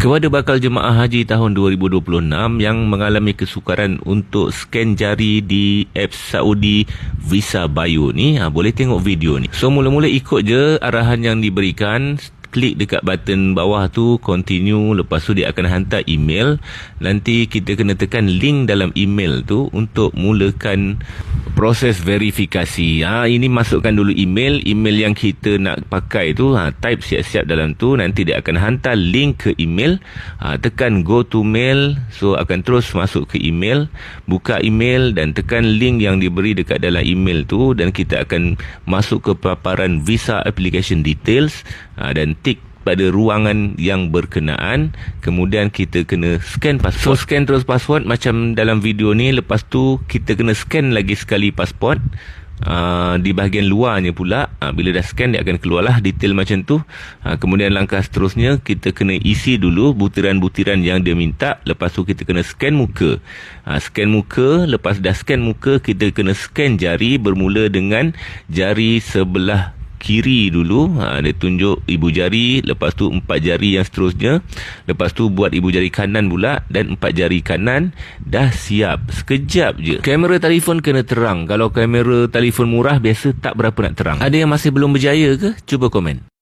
Kepada bakal jemaah haji tahun 2026 yang mengalami kesukaran untuk scan jari di apps Saudi Visa Bio ni, boleh tengok video ni. So mula-mula ikut je arahan yang diberikan. Klik dekat button bawah tu, continue. Lepas tu dia akan hantar email. Nanti kita kena tekan link dalam email tu untuk mulakan proses verifikasi. Ini masukkan dulu email yang kita nak pakai tu. Type siap-siap dalam tu. Nanti dia akan hantar link ke email. Tekan go to mail. So akan terus masuk ke email. Buka email dan tekan link yang diberi dekat dalam email tu. Dan kita akan masuk ke paparan visa application details. Dan tik pada ruangan yang berkenaan. Kemudian kita kena scan pasport. So scan terus pasport macam dalam video ni. Lepas tu kita kena scan lagi sekali pasport di bahagian luarnya pula. Bila dah scan dia akan keluarlah detail macam tu. Kemudian langkah seterusnya kita kena isi dulu butiran-butiran yang dia minta. Lepas tu kita kena scan muka. Scan muka. Lepas dah scan muka kita kena scan jari. Bermula dengan jari sebelah kiri dulu. Dia tunjuk ibu jari. Lepas tu 4 jari yang seterusnya. Lepas tu buat ibu jari kanan pula. Dan 4 jari kanan. Dah siap. Sekejap je. Kamera telefon kena terang. Kalau kamera telefon murah biasa tak berapa nak terang. Ada yang masih belum berjaya ke? Cuba komen.